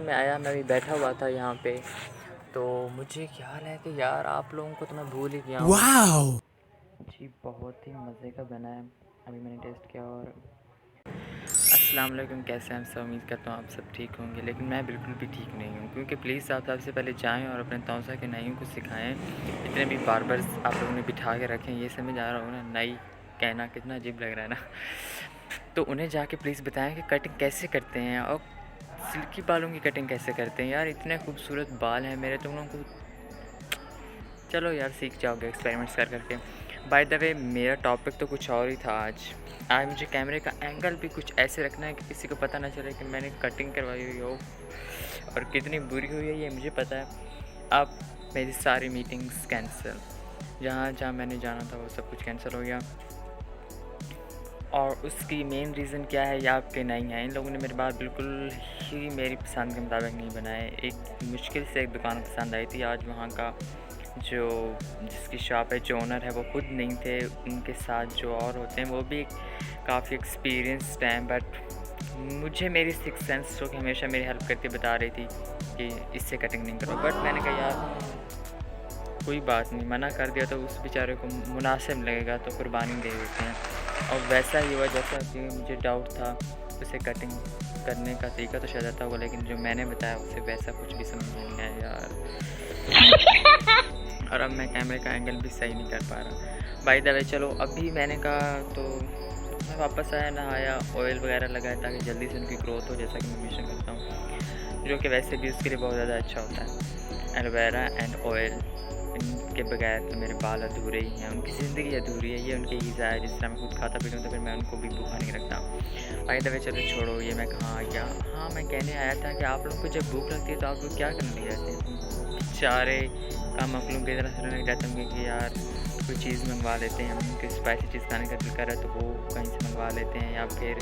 मैं आया, मैं अभी बैठा हुआ था यहाँ पे, तो मुझे ख्याल है कि यार आप लोगों को तो मैं भूल ही गया हूँ। वाओ! जी, बहुत ही मज़े का बना है। अभी मैंने टेस्ट किया। और अस्सलाम वालेकुम, कैसे हैं आप सब? उम्मीद करता हूँ आप सब ठीक होंगे, लेकिन मैं बिल्कुल भी ठीक नहीं हूँ। क्योंकि प्लीज़ आप सबसे पहले जाएँ और अपने तौसा के नईयों को सिखाएँ। इतने भी बार्बर्स आप लोगों ने बिठा के रखे हैं, ये समझ आ रहा होगा ना, नई कहना कितना अजीब लग रहा है ना। तो उन्हें जाके प्लीज़ बताएँ कि कटिंग कैसे करते हैं और सिल्की बालों की कटिंग कैसे करते हैं। यार इतने खूबसूरत बाल हैं मेरे, तुम लोगों को चलो यार सीख जाओगे एक्सपेरिमेंट्स कर करके। बाय द वे, मेरा टॉपिक तो कुछ और ही था आज। आज मुझे कैमरे का एंगल भी कुछ ऐसे रखना है कि किसी को पता ना चले कि मैंने कटिंग करवाई हुई हो, और कितनी बुरी हुई है ये मुझे पता है। अब मेरी सारी मीटिंग्स कैंसिल, जहाँ जहाँ मैंने जाना था वो सब कुछ कैंसिल हो गया। और उसकी मेन रीज़न क्या है, ये आपके नहीं है। इन लोगों ने मेरे बाल बिल्कुल ही मेरी पसंद के मुताबिक नहीं बनाए। एक मुश्किल से एक दुकान पसंद आई थी। आज वहाँ का जो जिसकी शॉप है, जो ओनर है, वो खुद नहीं थे। उनके साथ जो और होते हैं वो भी काफ़ी एक्सपीरियंस्ड हैं, बट मुझे मेरी सिक्स सेंस जो कि हमेशा मेरी हेल्प करती बता रही थी कि इससे कटिंग नहीं करो। बट मैंने कहा यार कोई बात नहीं, मना कर दिया तो उस बेचारे को मुनासिब लगेगा तो कुर्बानी दे देते हैं। और वैसा ही हुआ जैसा कि मुझे डाउट था। उसे कटिंग करने का तरीका तो शायद आता होगा, लेकिन जो मैंने बताया उसे वैसा कुछ भी समझ नहीं आया यार। और अब मैं कैमरे का एंगल भी सही नहीं कर पा रहा। बाय द वे, चलो अभी मैंने कहा तो मैं वापस आया, नहाया, ऑयल वगैरह लगाया ताकि जल्दी से उनकी ग्रोथ हो, जैसा कि मैं हमेशा करता हूँ, जो कि वैसे भी उसके लिए बहुत ज़्यादा अच्छा होता है। एलोवेरा एंड ऑयल, इनके बगैर तो मेरे बाल अधूरे ही हैं, उनकी ज़िंदगी अधूरी है। ये उनके ग़िज़ा है। जिस तरह मैं खुद खाता पीता हूँ तो फिर मैं उनको भी भूखा नहीं रखता। बाय द वे, चलो छोड़ो ये, मैं कहाँ आ गया। हाँ, मैं कहने आया था कि आप लोगों को जब भूख लगती है तो आप लोग क्या करने लग जाते हैं? बेचारे काम मखलूक की तरह सोचने लग जाते होंगे कि यार कोई चीज़ मंगवा लेते हैं, हम कोई स्पाइसी चीज़ खाने का दिल कर रहा है तो वो कहीं से मंगवा लेते हैं, या फिर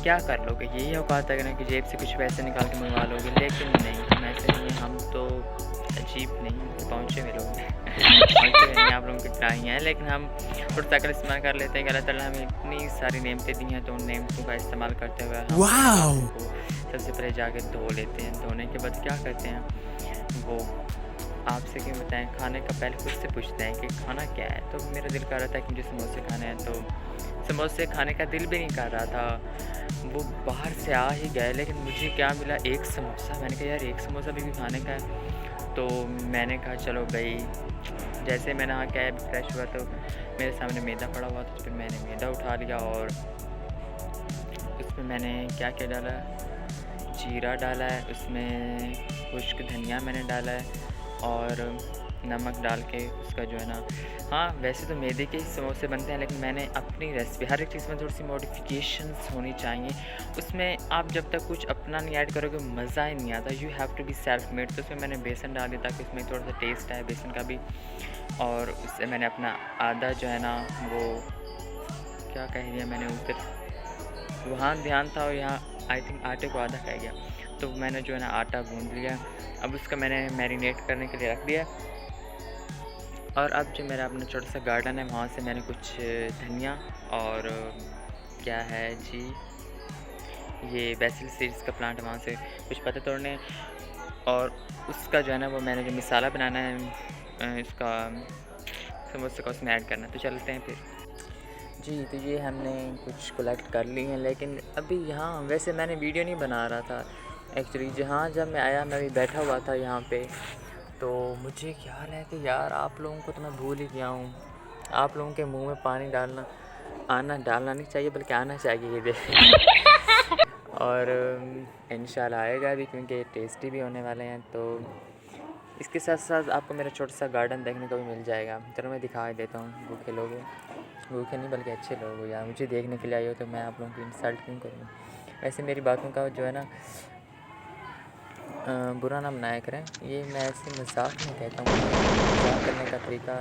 क्या कर लोगे? यही औकात है ना कि जेब से कुछ पैसे निकाल के मंगवा लोगे। लेकिन नहीं, हम ऐसे नहीं हैं। हम तो अजीब नहीं, पहुँचे हुए लोग हैं। पहुँचे हुए नहीं, आप लोगों की तरह ही हैं, लेकिन हम थोड़ा सा इस्तेमाल कर लेते हैं कि अल्लाह ताला हमें इतनी सारी नेमतें दी हैं, तो उन नेमतों का इस्तेमाल करते हुए हम अपने वाओ! हाथों को सबसे पहले जाके धो लेते हैं। धोने के बाद क्या करते हैं, वो आपसे क्यों बताएँ, खाने का पहले खुद से पूछते हैं कि खाना क्या है। तो मेरा दिल कर रहा था कि मुझे समोसे खाने हैं, तो समोसे खाने का दिल भी नहीं कर रहा था। वो बाहर से आ ही गए, लेकिन मुझे क्या मिला, एक समोसा। मैंने कहा यार एक समोसा भी खाने का है। तो मैंने कहा चलो भाई, जैसे मैं नहा के आया फ्रेश हुआ तो मेरे सामने मैदा पड़ा हुआ था। तो फिर मैंने मैदा उठा लिया और उसमें मैंने क्या क्या डाला, जीरा डाला है, उसमें खुश्क धनिया मैंने डाला है, और नमक डाल के उसका जो है ना, हाँ वैसे तो मैदे के ही समोसे बनते हैं, लेकिन मैंने अपनी रेसिपी, हर एक चीज़ में थोड़ी सी मॉडिफिकेशंस होनी चाहिए। उसमें आप जब तक कुछ अपना नहीं ऐड करोगे मज़ा ही नहीं आता। You have to be self made. तो उसमें मैंने बेसन डाल दिया ताकि उसमें थोड़ा सा टेस्ट आए बेसन का भी। और उससे मैंने अपना आधा जो है ना, वो क्या कह दिया मैंने, उधर वहाँ ध्यान था और यहाँ आई थिंक आटे को आधा कह गया। तो मैंने जो है ना आटा गूँध लिया। अब उसका मैंने मैरिनेट करने के लिए रख दिया। और अब जो मेरा अपना छोटा सा गार्डन है, वहाँ से मैंने कुछ धनिया और क्या है जी, ये बेसिल सीड्स का प्लांट, वहाँ से कुछ पत्ते तोड़ने, और उसका जो है ना वो मैंने जो मसाला बनाना है इसका समोसे का, उसमें ऐड करना है। तो चलते हैं फिर। जी, तो ये हमने कुछ कलेक्ट कर ली हैं, लेकिन अभी यहाँ वैसे मैंने वीडियो नहीं बना रहा था एक्चुअली। जहाँ जब मैं आया, मैं अभी बैठा हुआ था यहाँ पे, तो मुझे ख्याल है कि यार आप लोगों को तो मैं भूल ही गया हूँ। आप लोगों के मुंह में पानी डालना नहीं चाहिए, बल्कि आना चाहिए ये और इंशाल्लाह आएगा भी, क्योंकि टेस्टी भी होने वाले हैं। तो इसके साथ साथ आपको मेरा छोटा सा गार्डन देखने को भी मिल जाएगा। चलो मैं दिखा देता हूँ। भूखे लोग हो, भूखे नहीं बल्कि अच्छे लोग हो यार, मुझे देखने के लिए आए हो, तो मैं आप लोगों की इंसल्ट क्यों करूँ। वैसे मेरी बातों का जो है ना बुरा ना मनाया करें। ये मैं ऐसे मजाक में कहता हूँ, मजाक करने का तरीका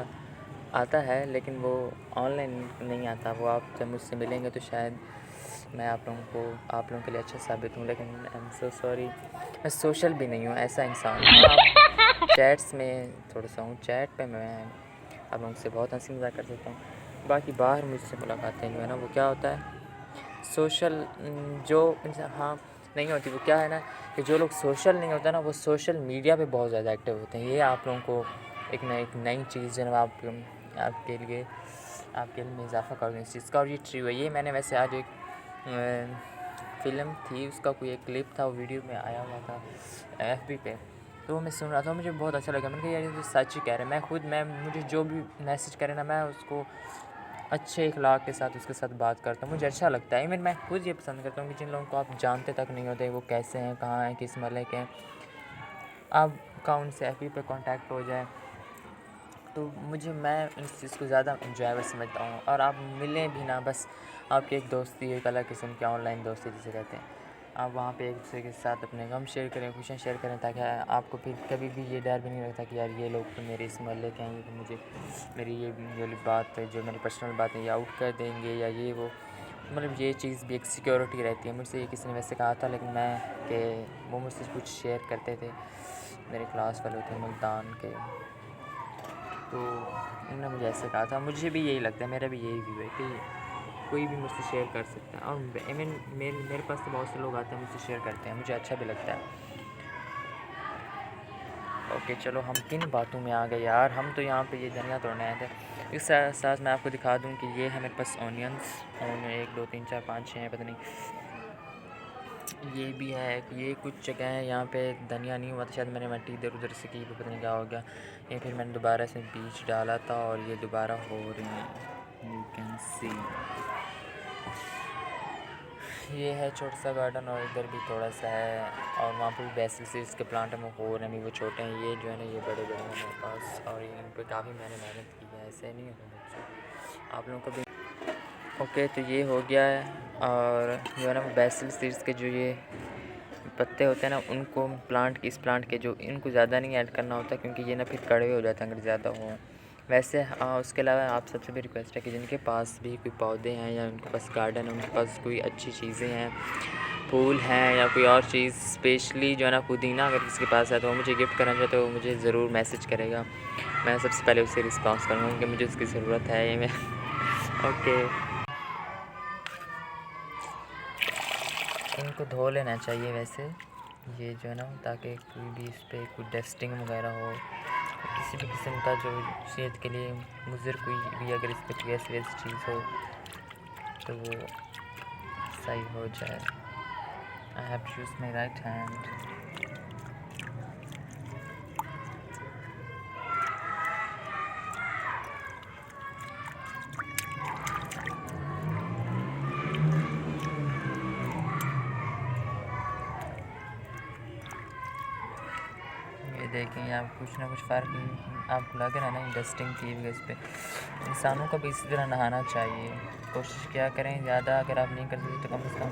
आता है, लेकिन वो ऑनलाइन नहीं आता। वो आप जब मुझसे मिलेंगे तो शायद मैं आप लोगों के लिए अच्छा साबित हूँ, लेकिन आई एम सो सॉरी, मैं सोशल भी नहीं हूँ ऐसा इंसान। हाँ, चैट्स में थोड़ा सा हूँ, चैट पे मैं आप लोगों से बहुत हंसी मजाक कर सकता हूँ। बाकी बाहर मुझसे मुलाकातें जो है ना, वो क्या होता है सोशल जो इंसान, हाँ नहीं होती। वो क्या है ना कि जो लोग सोशल नहीं होता ना, वो सोशल मीडिया पे बहुत ज़्यादा एक्टिव होते हैं। ये आप लोगों को एक नई चीज़ जो है ना आपके लिए मैं इजाफ़ा कर दूँ इस चीज़ का। और ये ट्रू है। ये मैंने वैसे आज एक फ़िल्म थी, उसका कोई एक क्लिप था, वो वीडियो में आया हुआ था FB पे, तो मैं सुन रहा था, मुझे बहुत अच्छा लगा। मैंने कहा यार ये तो सच ही कह रहे हैं। मैं मुझे जो भी मैसेज करे ना, मैं उसको अच्छे इखलाक के साथ उसके साथ बात करता हूँ, मुझे अच्छा लगता है। इवन मैं खुद ये पसंद करता हूँ कि जिन लोगों को आप जानते तक नहीं होते, वो कैसे हैं, कहाँ हैं, किस महल्ले के हैं, आपका उनसे FB पे कांटेक्ट हो जाए, तो मैं इस चीज़ को ज़्यादा एंजॉयबल समझता हूँ। और आप मिलें भी ना, बस आपकी एक दोस्ती, एक अलग किस्म की ऑनलाइन दोस्ती जिसे कहते हैं, आप वहाँ पे एक दूसरे के साथ अपने गम शेयर करें, खुशियाँ शेयर करें, ताकि आपको फिर कभी भी ये डर भी नहीं लगता कि यार ये लोग तो मेरे इस मोहल्ले के हैं, ये तो मुझे मेरी ये वाली बात है, जो मेरी पर्सनल बात है, ये आउट कर देंगे या ये वो। मतलब ये चीज़ भी एक सिक्योरिटी रहती है। मुझसे ये किसी ने वैसे कहा था, लेकिन वो मुझसे कुछ शेयर करते थे, मेरे क्लास वाले थे मुल्तान के, तो उन्होंने मुझे ऐसे कहा था। मुझे भी यही लगता है, मेरा भी यही व्यू है कि कोई भी मुझसे शेयर कर सकता है। और आई मीन मेरे पास तो बहुत से लोग आते हैं, मुझसे शेयर करते हैं, मुझे अच्छा भी लगता है। ओके चलो, हम किन बातों में आ गए यार। हम तो यहाँ पे ये धनिया तोड़ने आए थे। इस साथ मैं आपको दिखा दूँ कि ये है मेरे पास ऑनियंस, 1 2 3 4 5 6 हैं, पता नहीं। ये भी है कि ये कुछ जगह है यहाँ पे धनिया नहीं हुआ था, शायद मैंने मिट्टी इधर उधर से की, पता नहीं क्या हो गया। ये फिर मैंने दोबारा से बीज डाला था और ये दोबारा हो रही हैं, यू कैन सी। ये है छोटा सा गार्डन, और इधर भी थोड़ा सा है, और वहाँ पर भी बेसिल सीड्स के प्लांट में हो रहे हैं, वो छोटे हैं। ये जो है ना, ये बड़े बड़े हैं मेरे पास, और इन पर काफ़ी मैंने मेहनत की है, ऐसे नहीं होता बच्चों, आप लोगों को भी। ओके तो ये हो गया है। और जो है ना, वो बेसिल सीड्स के जो ये पत्ते होते हैं ना, उनको इस प्लांट के जो इनको ज़्यादा नहीं ऐड करना होता, क्योंकि ये ना फिर कड़वे हो जाते हैं अगर ज़्यादा हो। वैसे उसके अलावा आप सबसे भी रिक्वेस्ट है कि जिनके पास भी कोई पौधे हैं या उनके पास गार्डन है, उनके पास कोई अच्छी चीज़ें हैं, फूल हैं या कोई और चीज़, स्पेशली जो है ना पुदीना, अगर किसी के पास है तो वो मुझे गिफ्ट करना चाहे तो मुझे ज़रूर मैसेज करेगा। मैं सबसे पहले उससे रिस्पॉन्स करूँगा, क्योंकि मुझे उसकी ज़रूरत है। ये मैं ओके, इनको धो लेना चाहिए वैसे, ये जो है ना, ताकि कोई भी इस पर कोई डस्टिंग वगैरह हो, किसी भी किस्म का जो सेहत के लिए मुज़र कोई भी अगर इस पर गैस वेस्ट चीज़ हो तो वो सही हो जाए। I have to use my right hand. ये देखें, आप कुछ ना कुछ फ़र्क आपको लग रहा है ना डस्टिंग की वजह इस पर। इंसानों को भी इसी तरह नहाना चाहिए। कोशिश क्या करें, ज़्यादा अगर आप नहीं कर सकते तो कम से कम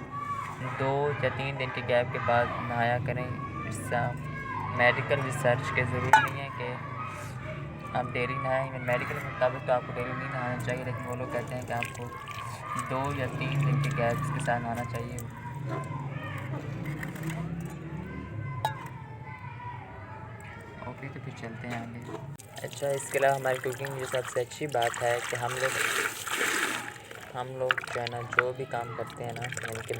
2 या 3 दिन के गैप के बाद नहाया करें। इससे मेडिकल रिसर्च के ज़रूरी नहीं है कि आप डेली नहाएं। मेडिकल के मुताबिक तो आपको डेली नहीं नहाना चाहिए, लेकिन वो लोग कहते हैं कि आपको 2 या 3 दिन के गैप्स के साथ नहाना चाहिए। ओके तो फिर चलते हैं आगे। अच्छा, इसके अलावा हमारी कुकिंग की सबसे अच्छी बात है कि हम लोग जो है ना, जो भी काम करते हैं ना, यानी कि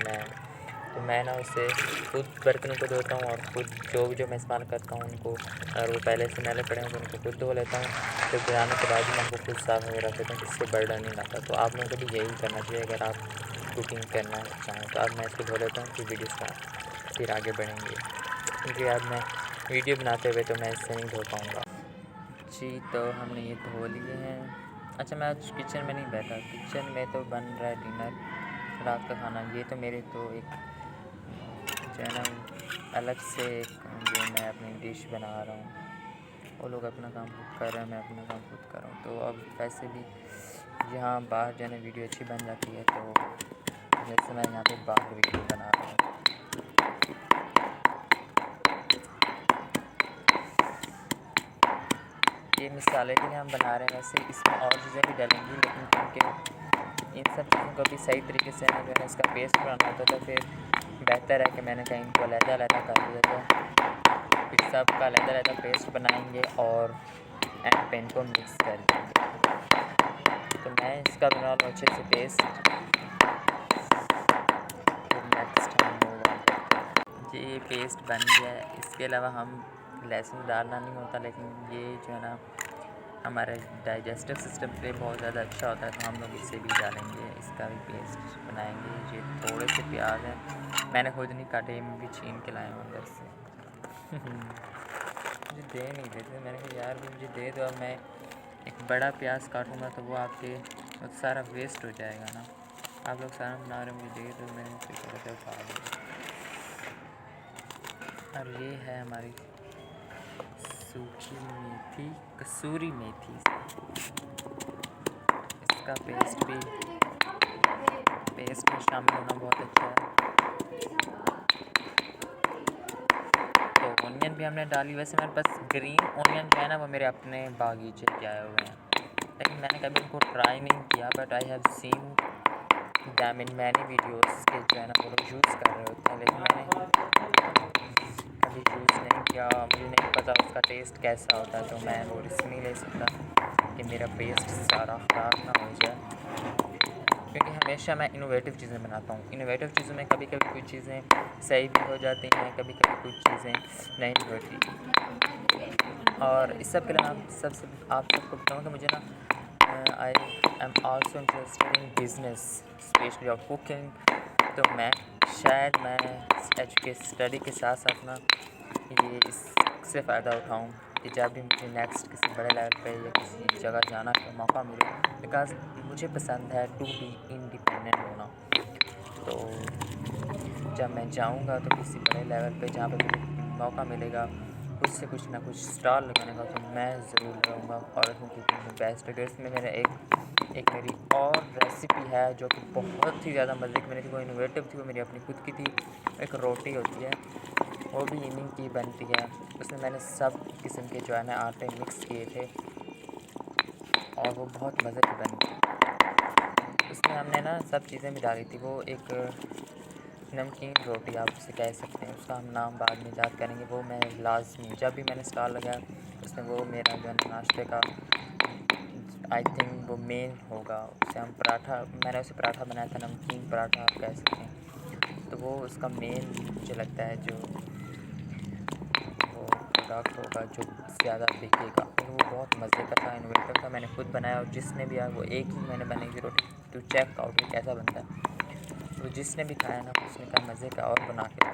मैं ना उसे खुद बर्तनों को धोता हूँ, और खुद जो मैं इस्तेमाल करता हूँ उनको, और वो पहले से मैले पड़े हैं तो उनको खुद धो लेता हूँ। फिर धोने के बाद ही मैं उनको खुद साफ़ वगैरह रख देता हूँ, जिससे बर्डन नहीं आता। तो आप लोगों को भी यही करना चाहिए, अगर आप कुकिंग करना चाहें तो। अब मैं इसको धो लेता हूँ, फिर वीडियो का फिर आगे बढ़ेंगे, क्योंकि अब मैं वीडियो बनाते हुए तो मैं इससे नहीं धो पाऊँगा जी। तो हमने ये धो लिए हैं। अच्छा, मैं आज किचन में नहीं बैठा, किचन में तो बन रहा है डिनर, रात का खाना। ये तो मेरे तो एक जो है ना, अलग से एक जो मैं अपनी डिश बना रहा हूँ। वो लोग अपना काम खुद कर रहे हैं, मैं अपना काम खुद कर रहा हूँ। तो अब वैसे भी यहाँ बाहर जो है ना वीडियो अच्छी बन जाती है, तो जैसे मैं यहाँ पे बाहर वीडियो बना रहा हूँ। ये मसाले भी हम बना रहे हैं, वैसे इसमें और चीज़ें भी डालेंगी, लेकिन क्योंकि इन सब चीज़ों को भी सही तरीके से ना जो है इसका पेस्ट बनाना होता था, फिर बेहतर है कि मैंने कहीं इनको अलग-अलग कर दिया। तो फिर सब का अलग-अलग पेस्ट बनाएंगे और एंड पे इनको मिक्स कर देंगे। तो मैं इसका बना लूँ अच्छे से पेस्ट, फिर नेक्स्ट हम मूव ऑन करते हैं। ये पेस्ट बन गया है। इसके अलावा हम लहसुन डालना नहीं होता, लेकिन ये जो है ना हमारे डाइजेस्टिव सिस्टम के लिए बहुत ज़्यादा अच्छा होता है, तो हम लोग इसे भी डालेंगे, इसका भी पेस्ट बनाएंगे। ये थोड़े से प्याज हैं, मैंने खुद नहीं काटे, मैं भी छीन के लाया हूँ अंदर से। मुझे दे नहीं देते, मैंने कहा यार मुझे दे दो, अब मैं एक बड़ा प्याज काटूँगा तो वो आपके तो सारा वेस्ट हो जाएगा ना। आप लोग सारा बना रहे मुझे दे दो, मैंने फिर से उठा दिया। और ये है हमारी सूखी मेथी, कसूरी मेथी, इसका पेस्ट में शामिल होना बहुत अच्छा है। तो ऑनियन भी हमने डाली। वैसे मेरे पास ग्रीन ऑनियन जो है ना वो मेरे अपने बागीचे के आए हुए हैं, लेकिन मैंने कभी उनको ट्राई नहीं किया, but I have seen them in many videos के जो है ना वो लोग यूज़ कर रहे होते हैं, लेकिन मैंने कभी यूज़ नहीं किया, मुझे नहीं पता उसका टेस्ट कैसा होता है, तो मैं वो रिस्क नहीं ले सकता कि मेरा पेस्ट सारा ख़राब ना हो जाए, क्योंकि हमेशा मैं इनोवेटिव चीज़ें बनाता हूँ। इनोवेटिव चीज़ों में कभी कभी कुछ चीज़ें सही भी हो जाती हैं, कभी कभी कुछ चीज़ें नहीं भी होती। और इस सब के लिए आप सबको बताऊँ कि मुझे ना I am also interested in business, specially of cooking. तो मैं स्टडी के साथ साथ ना ये इससे फ़ायदा उठाऊँ कि जब भी मुझे नेक्स्ट किसी बड़े लेवल पे या किसी जगह जाना का मौका मिले, बिकॉज़ मुझे पसंद है टू बी इंडिपेंडेंट होना। तो जब मैं जाऊंगा तो किसी बड़े लेवल पे जहाँ पे मुझे मौका मिलेगा कुछ से कुछ ना कुछ स्टॉल लगाने का, तो मैं ज़रूर लगाऊंगा और कुकिंग में बेस्ट है। इसमें मेरा एक मेरी और रेसिपी है जो कि बहुत ही ज़्यादा मज़े की बनी थी, वो इनोवेटिव थी, वो मेरी अपनी खुद की थी। एक रोटी होती है, वो भी इन्हीं की बनती है, उसमें मैंने सब किस्म के जो है ना आटे मिक्स किए थे और वो बहुत मज़े की बनी थी। उसमें हमने ना सब चीज़ें भी डाली थी। वो एक नमकीन रोटी आप उसे कह सकते हैं, उसका हम नाम बाद में याद करेंगे। वो मैं लाजमी जब भी मैंने स्टॉल लगाया उसमें वो मेरा जो है नाश्ते का आई थिंक वो मेन होगा। उसे हम मैंने उसे पराठा बनाया था, नमकीन पराठा आप कह सकते हैं। तो वो उसका मेन मुझे लगता है जो वो प्रोडक्ट होगा जो ज़्यादा बिकेगा, और वो बहुत मज़े का था, इनोवेटिव था। मैंने खुद बनाया और जिसने भी आया वो एक ही मैंने बनाई थी रोटी, तो चेक आउट वो कैसा बनता है। तो जिसने भी खाया ना उसने कहा मज़े का और बना के ला।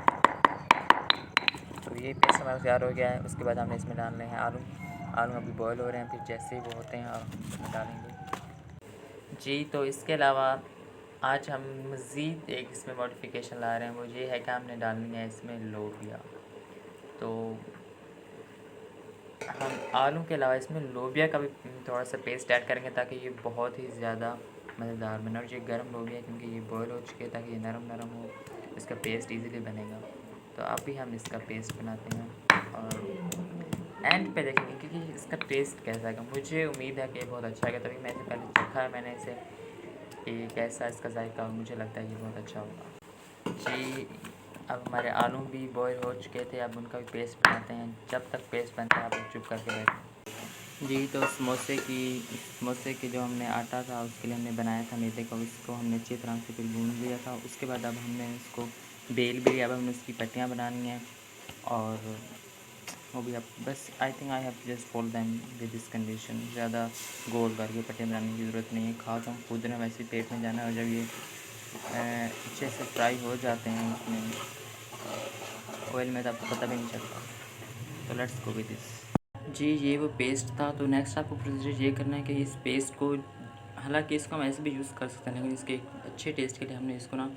तो ये पेस्ट हमारा तैयार हो गया है। उसके बाद हमने इसमें डालने हैं आलू। आलू अभी बॉयल हो रहे हैं, फिर जैसे ही वो होते हैं और हम इसमें डालेंगे जी। तो इसके अलावा आज हम मज़ीद एक इसमें मॉडिफिकेशन ला रहे हैं, वो ये है कि हमने डालनी है इसमें लोबिया। तो हम आलू के अलावा इसमें लोबिया का भी थोड़ा सा पेस्ट ऐड करेंगे ताकि ये बहुत ही ज़्यादा मज़ेदार बने। और ये गर्म लोबिया है क्योंकि ये बॉयल हो चुके हैं, ताकि ये नरम नरम हो, इसका पेस्ट इजीली बनेगा। तो अभी हम इसका पेस्ट बनाते हैं और एंड पे देखेंगे क्योंकि इसका टेस्ट कैसा है। मुझे उम्मीद है कि ये बहुत अच्छा है, तभी मैंने पहले चखा है मैंने इसे कि कैसा इसका जायका, और मुझे लगता है ये बहुत अच्छा होगा जी। अब हमारे आलू भी बॉयल हो चुके थे, अब उनका भी पेस्ट बनाते हैं। जब तक पेस्ट बनता है आप लोग चुप करके बैठें जी। तो समोसे के जो हमने आटा था उसके लिए हमने बनाया था मैदे को, इसको हमने अच्छी तरह से फिर गूँध लिया था। उसके बाद अब हमने इसको बेल भी लिया, अब हमने उसकी पट्टियाँ बनानी हैं और वो भी अब बस I think I have just follow them with this condition. ज़्यादा गोल करके पट्टियाँ बनाने की ज़रूरत नहीं है। खा तो हम खुद ने वैसे पेट में जाना है, और जब ये अच्छे से फ्राई हो जाते हैं उसमें ऑयल में, तो आपको पता भी नहीं चलता। तो लेट्स गो विद दिस जी। ये वो पेस्ट था। तो नेक्स्ट आपको प्रोसीजर ये करना है कि इस पेस्ट को, हालांकि इसको हम ऐसे भी यूज़ कर सकते हैं, लेकिन इसके अच्छे टेस्ट के लिए हमने इसको ना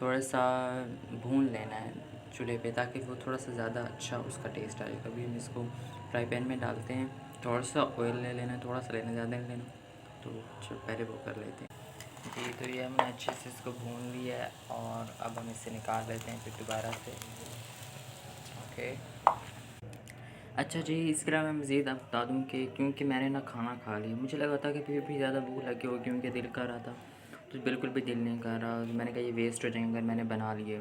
थोड़ा सा भून लेना है चूल्हे पे, ताकि वो थोड़ा सा ज़्यादा अच्छा उसका टेस्ट आए। कभी हम इसको फ्राई पैन में डालते हैं, थोड़ा सा ऑयल ले लेना, थोड़ा सा लेना, ज़्यादा नहीं लेना। तो चलो पहले वो कर लेते हैं जी। तो ये हमने अच्छे से इसको भून लिया है और अब हम इसे निकाल लेते हैं फिर दोबारा से। ओके अच्छा जी। इसके अलावा मैं मज़ीद आप बता दूँ कि क्योंकि मैंने ना खाना खा लिया, मुझे लगा था कि फिर भी ज़्यादा भूख लगी होगी क्योंकि दिल कर रहा था, तो बिल्कुल भी दिल नहीं कर रहा। मैंने कहा ये वेस्ट हो जाएंगे अगर मैंने बना लिए।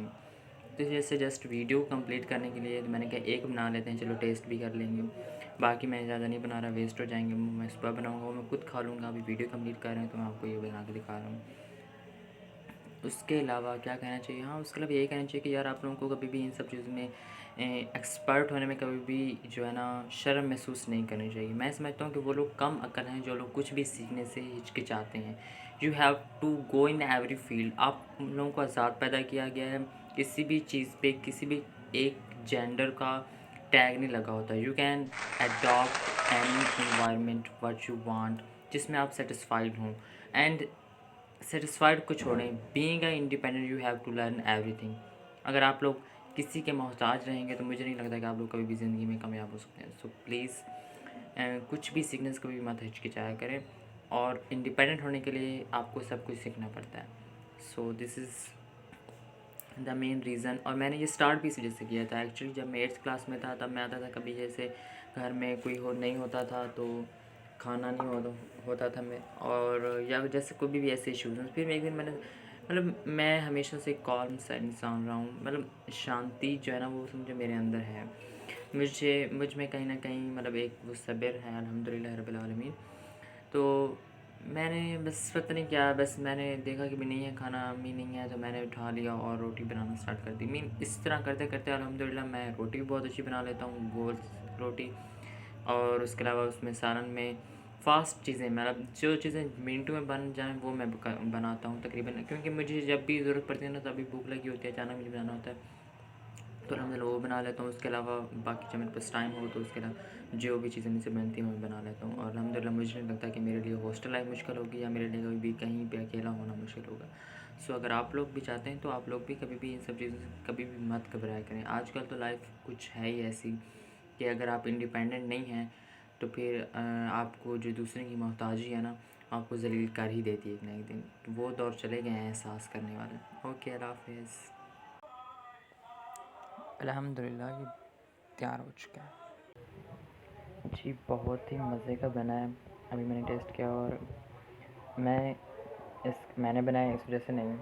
तो जैसे जस्ट वीडियो कंप्लीट करने के लिए तो मैंने कहा एक बना लेते हैं, चलो टेस्ट भी कर लेंगे। बाकी मैं ज़्यादा नहीं बना रहा, वेस्ट हो जाएंगे। मैं सुबह बनाऊँगा, वो मैं खुद खा लूँगा। अभी वीडियो कंप्लीट कर रहे हैं तो मैं आपको ये बना के दिखा रहा हूँ। उसके अलावा क्या कहना चाहिए, हाँ उसके अलावा यही कहना चाहिए कि यार आप लोगों को कभी भी इन सब चीज़ों में एक्सपर्ट होने में कभी भी जो है ना शर्म महसूस नहीं करनी चाहिए। मैं समझता हूँ कि वो लोग कम अक्ल हैं जो लोग कुछ भी सीखने से हिचकिचाते हैं। You have to go in every field. आप लोगों को आज़ाद पैदा किया गया है, किसी भी चीज़ पे किसी भी एक जेंडर का टैग नहीं लगा होता। You can adopt any environment what you want, जिसमें आप सेटिस्फाइड हों। एंड सेटिस्फाइड को छोड़ें, being a independent you have to learn everything. अगर आप लोग किसी के मोहताज रहेंगे तो मुझे नहीं लगता कि आप लोग कभी भी ज़िंदगी में कामयाब हो सकते हैं। सो प्लीज़ कुछ भी सीखने से कभी भी मत हिचकिचाया करें, और इंडिपेंडेंट होने के लिए आपको सब कुछ सीखना पड़ता है। So this is the main reason. और मैंने ये स्टार्ट भी इसी वजह से किया था। एक्चुअली जब मैं 8th क्लास में था तब मैं आता था, कभी जैसे घर में कोई नहीं होता था तो खाना नहीं होता था मैं, और या जैसे कोई भी ऐसे इशूज़ हैं, फिर एक दिन मैंने मतलब मैं हमेशा से कॉल्म सा इंसान रहा हूँ। मतलब शांति जो है ना वो समझो मेरे अंदर है। मुझ में कहीं ना कहीं मतलब एक वो सब्र है, अल्हम्दुलिल्लाह रब्बिल आलमीन। तो मैंने बस पता नहीं क्या, बस मैंने देखा कि भी नहीं है खाना, अम्मी नहीं है, तो मैंने उठा लिया और रोटी बनाना स्टार्ट कर दी। इस तरह करते करते अल्हम्दुलिल्लाह मैं रोटी भी बहुत अच्छी बना लेता हूँ, गोल रोटी। और उसके अलावा उसमें सालन में फ़ास्ट चीज़ें, मतलब जो चीज़ें मिनटों में बन जाएँ वो मैं बनाता हूँ तकरीबन, क्योंकि मुझे जब भी ज़रूरत पड़ती है ना तभी भूख लगी होती है, अचानक मुझे बनाना होता है तो अल्हम्दुलिल्लाह वो बना लेता हूँ। उसके अलावा बाकी जब मेरे पास टाइम हो तो उसके अलावा जो भी चीज़ें मुझसे बनती हैं मैं बना लेता हूँ। और अल्हम्दुलिल्लाह मुझे नहीं लगता कि मेरे लिए हॉस्टल लाइफ मुश्किल होगी या मेरे लिए कभी भी कहीं पे अकेला होना मुश्किल होगा। सो अगर आप लोग भी चाहते हैं तो आप लोग भी कभी भी इन सब चीज़ों से कभी भी मत घबराया करें। आजकल तो लाइफ कुछ है ही ऐसी कि अगर आप इंडिपेंडेंट नहीं हैं तो फिर आपको जो दूसरे की मोहताजी है ना आपको ज़लील कर ही देती है एक ना एक दिन। तो वो दौर चले गए हैं एहसास करने वाले। ओके, अल्लाह हाफ़िज़। अल्हम्दुलिल्लाह ये तैयार हो चुका है जी, बहुत ही मज़े का बना है। अभी मैंने टेस्ट किया और मैंने बनाया इस वजह से नहीं,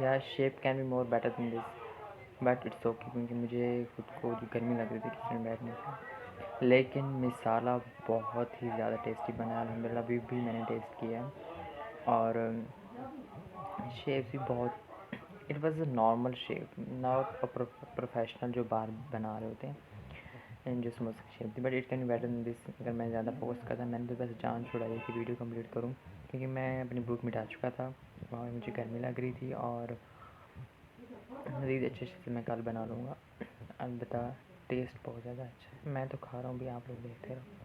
या shape can be more better than this, but it's okay, क्योंकि मुझे खुद को जो गर्मी लग रही थी किचन में बैठने से। लेकिन मिसाला बहुत ही ज़्यादा टेस्टी बना है अल्हम्दुलिल्लाह। अभी भी मैंने टेस्ट किया है और शेप भी बहुत, it was a normal shape, not a professional जो बार बना रहे होते हैं जो समोसे की शेप थी, but it can be better than this. अगर मैं ज़्यादा फोकस करता, मैंने तो बस जान छुड़ाई कि वीडियो कंप्लीट करूं, क्योंकि मैं अपनी भूख मिटा चुका था और मुझे गर्मी लग रही थी। और मज़ीद अच्छे से मैं कल बना लूँगा। अलबत्ता टेस्ट बहुत ज़्यादा अच्छा है। मैं तो खा रहा हूँ भी, आप लोग देखते रहो।